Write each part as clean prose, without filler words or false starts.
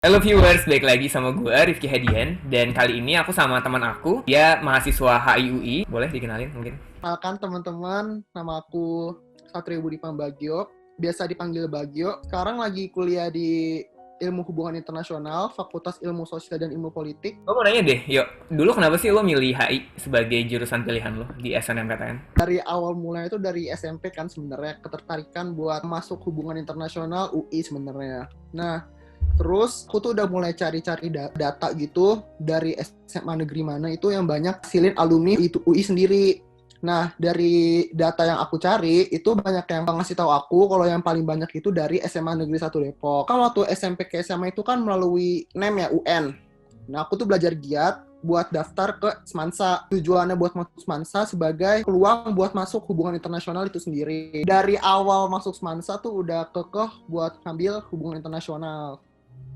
Halo viewers, balik lagi sama gue Rifki Hedian. Dan kali ini aku sama teman aku, dia mahasiswa HIUI. Boleh dikenalin mungkin? Perkenalkan teman-teman, nama aku Satrio Budi Pambagio, biasa dipanggil Bagio. Sekarang lagi kuliah di Ilmu Hubungan Internasional, Fakultas Ilmu Sosial dan Ilmu Politik. Gue mau nanya deh, yuk, dulu kenapa sih lo milih HI sebagai jurusan pilihan lo di SNMPTN? Dari awal mulai itu dari SMP kan sebenarnya ketertarikan buat masuk hubungan internasional UI sebenarnya. Nah, terus aku tuh udah mulai cari-cari data gitu dari SMA negeri mana itu yang banyak silin alumni itu UI sendiri. Nah, dari data yang aku cari, itu banyak yang ngasih tahu aku kalau yang paling banyak itu dari SMA Negeri 1 Depok. Kan waktu SMP ke SMA itu kan melalui NEM ya, UN. Nah, aku tuh belajar giat buat daftar ke Semansa. Tujuannya buat masuk Semansa sebagai peluang buat masuk hubungan internasional itu sendiri. Dari awal masuk Semansa tuh udah kekeh buat ngambil hubungan internasional.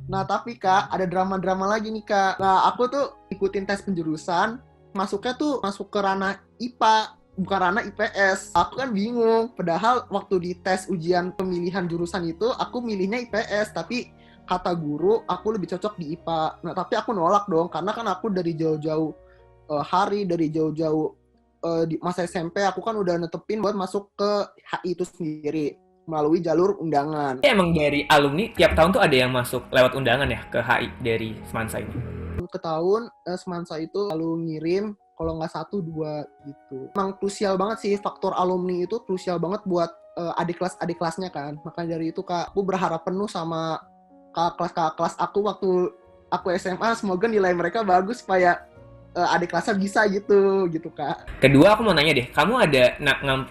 Nah, tapi Kak, ada drama-drama lagi nih Kak. Nah, aku tuh ikutin tes penjurusan, masuknya tuh masuk ke ranah IPA, bukan ranah IPS. Aku kan bingung, padahal waktu di tes ujian pemilihan jurusan itu, aku milihnya IPS, tapi kata guru, aku lebih cocok di IPA. Nah, tapi aku nolak dong, karena kan aku dari jauh-jauh hari, dari jauh-jauh di masa SMP, aku kan udah netepin buat masuk ke HI itu sendiri, melalui jalur undangan. Emang dari alumni tiap tahun tuh ada yang masuk lewat undangan ya ke HI dari Semansa ini? Ke tahun Semansa itu lalu ngirim kalau nggak satu dua gitu. Emang krusial banget sih, faktor alumni itu krusial banget buat adik kelasnya kan. Makanya dari itu Kak, aku berharap penuh sama kakak kelas aku waktu aku SMA, semoga nilai mereka bagus supaya adik kelasnya bisa gitu Kak. Kedua aku mau nanya deh, kamu ada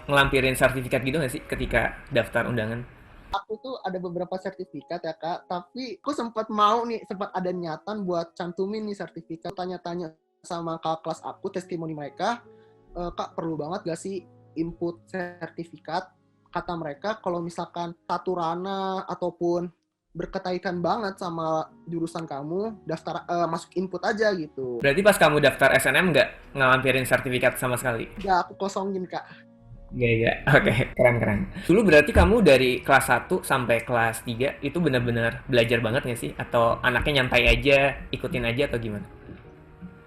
ngelampirin sertifikat gitu nggak sih ketika daftar undangan? Aku tuh ada beberapa sertifikat ya Kak, tapi aku sempat ada niatan buat cantumin nih sertifikat. Tanya-tanya sama kakak kelas aku, testimoni mereka, Kak perlu banget gak sih input sertifikat? Kata mereka kalau misalkan satu ranah ataupun berkaitan banget sama jurusan kamu, daftar masuk input aja gitu. Berarti pas kamu daftar SNM nggak ngelampirin sertifikat sama sekali? Udah aku kosongin Kak. Iya. Oke, keren. Dulu berarti kamu dari kelas 1 sampai kelas 3 itu benar-benar belajar banget nggak sih? Atau anaknya nyantai aja, ikutin aja atau gimana?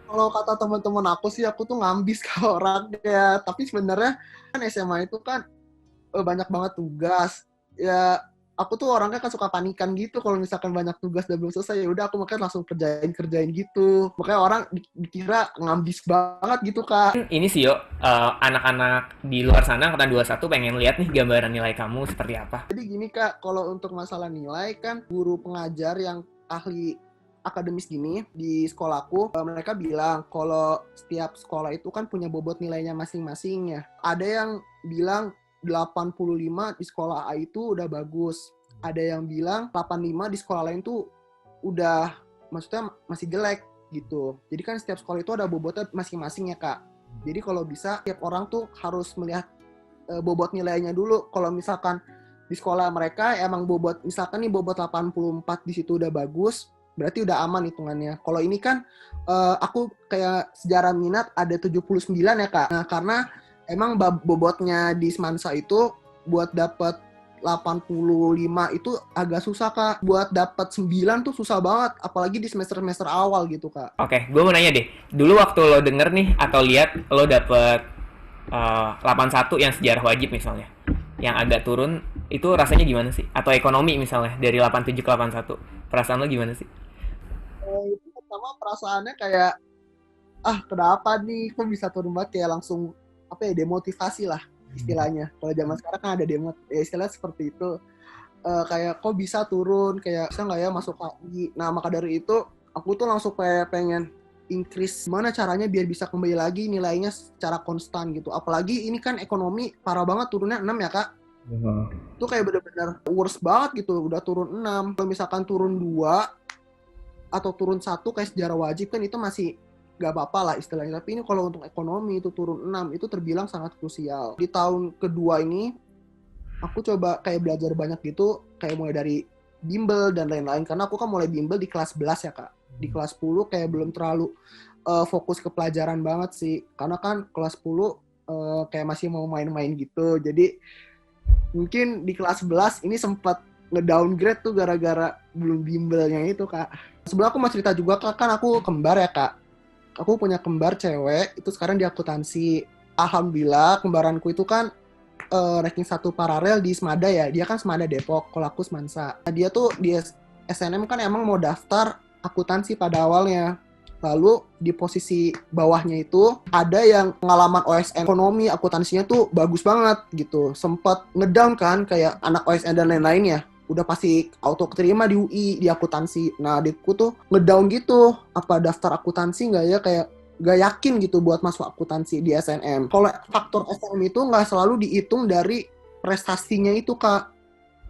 Kalau kata teman-teman aku sih, aku tuh ngambis ke orang ya. Tapi sebenarnya kan SMA itu kan banyak banget tugas. Ya aku tuh orangnya kan suka panikan gitu kalau misalkan banyak tugas dan belum selesai, ya udah aku makanya langsung kerjain gitu. Makanya orang dikira ngambis banget gitu Kak. Ini sih yo, anak-anak di luar sana angkatan 21 pengen lihat nih gambaran nilai kamu seperti apa. Jadi gini Kak, kalau untuk masalah nilai kan guru pengajar yang ahli akademis gini di sekolahku, mereka bilang kalau setiap sekolah itu kan punya bobot nilainya masing-masing ya. Ada yang bilang 85 di sekolah A itu udah bagus. Ada yang bilang 85 di sekolah lain tuh udah, maksudnya masih jelek gitu. Jadi kan setiap sekolah itu ada bobotnya masing-masing ya Kak. Jadi kalau bisa tiap orang tuh harus melihat bobot nilainya dulu. Kalau misalkan di sekolah mereka emang bobot, misalkan nih bobot 84 di situ udah bagus, berarti udah aman hitungannya. Kalau ini kan aku kayak sejarah minat ada 79 ya Kak. Nah, karena emang bobotnya di Semansa itu buat dapat 85 itu agak susah Kak. Buat dapat 9 tuh susah banget, apalagi di semester-semester awal gitu Kak. Oke, gue mau nanya deh. Dulu waktu lo denger nih atau lihat lo dapet 81 yang sejarah wajib misalnya, yang agak turun, itu rasanya gimana sih? Atau ekonomi misalnya dari 87 ke 81, perasaan lo gimana sih? Itu pertama perasaannya kayak, ah kenapa nih kok bisa turun banget, kayak langsung apa ya, demotivasi lah istilahnya. Kalau zaman sekarang kan ada demo ya, istilah seperti itu. Kayak kok bisa turun, kayak bisa nggak ya masuk HI. Nah maka dari itu aku tuh langsung kayak pengen increase gimana caranya biar bisa kembali lagi nilainya secara konstan gitu. Apalagi ini kan ekonomi parah banget turunnya 6 ya Kak. Itu kayak bener-bener worst banget gitu, udah turun 6. Kalau misalkan turun 2 atau turun 1 kayak sejarah wajib kan itu masih gak apa-apa lah istilahnya. Tapi ini kalau untuk ekonomi itu turun 6 itu terbilang sangat krusial. Di tahun kedua ini aku coba kayak belajar banyak gitu, kayak mulai dari bimbel dan lain-lain. Karena aku kan mulai bimbel di kelas 11 ya Kak. Di kelas 10 kayak belum terlalu fokus ke pelajaran banget sih. Karena kan kelas 10 kayak masih mau main-main gitu. Jadi mungkin di kelas 11 ini sempat ngedowngrade tuh gara-gara belum bimbelnya itu kak. Sebelum aku mau cerita juga kak, kan aku kembar ya kak. Aku punya kembar cewek, itu sekarang di akuntansi. Alhamdulillah kembaranku itu kan ranking 1 paralel di Semada ya. Dia kan Semada Depok, kalau aku Semansa. Nah, dia tuh di SNM kan emang mau daftar akuntansi pada awalnya. Lalu di posisi bawahnya itu ada yang pengalaman OSN ekonomi akuntansinya tuh bagus banget gitu. Sempat ngedown kan kayak anak OSN dan lain-lain ya. Udah pasti auto keterima di UI di akuntansi. Nah adikku tuh ngedown gitu. Apa daftar akuntansi nggak ya, kayak gak yakin gitu buat masuk akuntansi di SNM. Kalau faktor SNM itu nggak selalu dihitung dari prestasinya itu kak.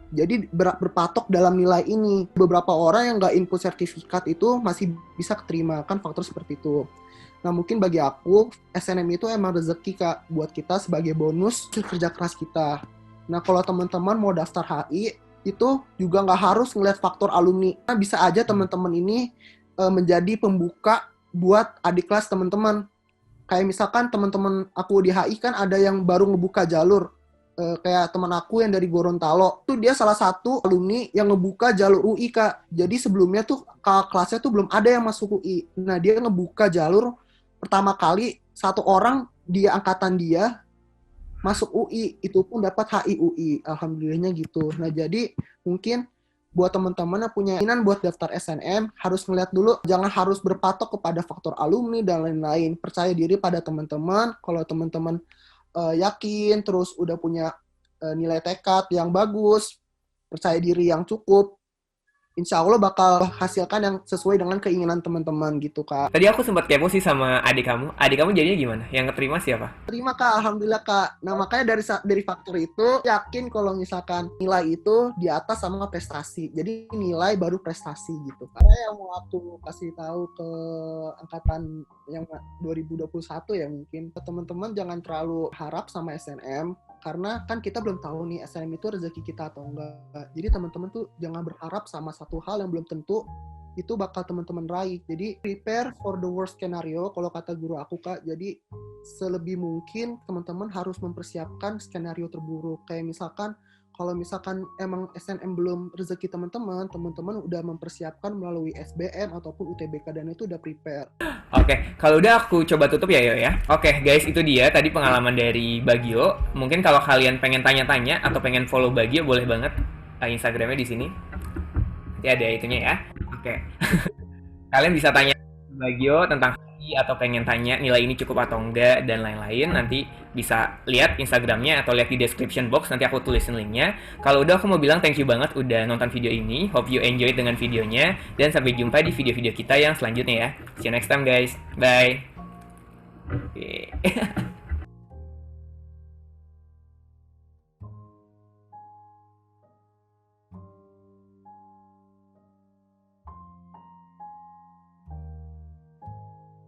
Jadi berpatok dalam nilai ini. Beberapa orang yang nggak input sertifikat itu masih bisa keterima, kan faktor seperti itu. Nah mungkin bagi aku, SNM itu emang rezeki kak, buat kita sebagai bonus kerja keras kita. Nah kalau teman-teman mau daftar HI, itu juga nggak harus ngeliat faktor alumni. Nah, bisa aja teman-teman ini menjadi pembuka buat adik kelas teman-teman. Kayak misalkan teman-teman aku di HI kan ada yang baru ngebuka jalur. Kayak teman aku yang dari Gorontalo tuh dia salah satu alumni yang ngebuka jalur UI kak. Jadi sebelumnya tuh kakak kelasnya tuh belum ada yang masuk UI. Nah dia ngebuka jalur pertama kali, satu orang di angkatan dia masuk UI, itu pun dapat HI UI. Alhamdulillahnya gitu. Nah jadi mungkin buat teman-teman yang punya keinginan buat daftar SNM harus ngeliat dulu, jangan harus berpatok kepada faktor alumni dan lain-lain. Percaya diri pada teman-teman. Kalau teman-teman yakin, terus udah punya nilai tekad yang bagus, percaya diri yang cukup, insya Allah bakal hasilkan yang sesuai dengan keinginan teman-teman gitu kak. Tadi aku sempat kepo sih sama adik kamu. Adik kamu jadinya gimana? Yang keterima siapa? Terima kak, alhamdulillah kak. Nah makanya dari faktor itu yakin kalau misalkan nilai itu di atas sama prestasi. Jadi nilai baru prestasi gitu. Karena yang mau aku kasih tahu ke angkatan yang 2021 ya, mungkin teman-teman jangan terlalu harap sama SNM. Karena kan kita belum tahu nih SNM itu rezeki kita atau enggak. Jadi teman-teman tuh jangan berharap sama satu hal yang belum tentu itu bakal teman-teman raih. Jadi prepare for the worst scenario kalau kata guru aku kak. Jadi selebih mungkin teman-teman harus mempersiapkan skenario terburuk. Kayak misalkan kalau misalkan emang SNM belum rezeki teman-teman udah mempersiapkan melalui SBM ataupun UTBK dan itu udah prepare. Oke, kalau udah aku coba tutup ya Yo ya. Oke guys, itu dia tadi pengalaman dari Bagio. Mungkin kalau kalian pengen tanya-tanya atau pengen follow Bagio, boleh banget Instagramnya di sini. Nanti ada itunya ya. Oke. Kalian bisa tanya Bagio tentang HI atau pengen tanya nilai ini cukup atau enggak dan lain-lain. Nanti bisa lihat Instagramnya atau lihat di description box. Nanti aku tulisin linknya. Kalau udah aku mau bilang thank you banget udah nonton video ini. Hope you enjoy dengan videonya. Dan sampai jumpa di video-video kita yang selanjutnya ya. See you next time guys. Bye. Oke.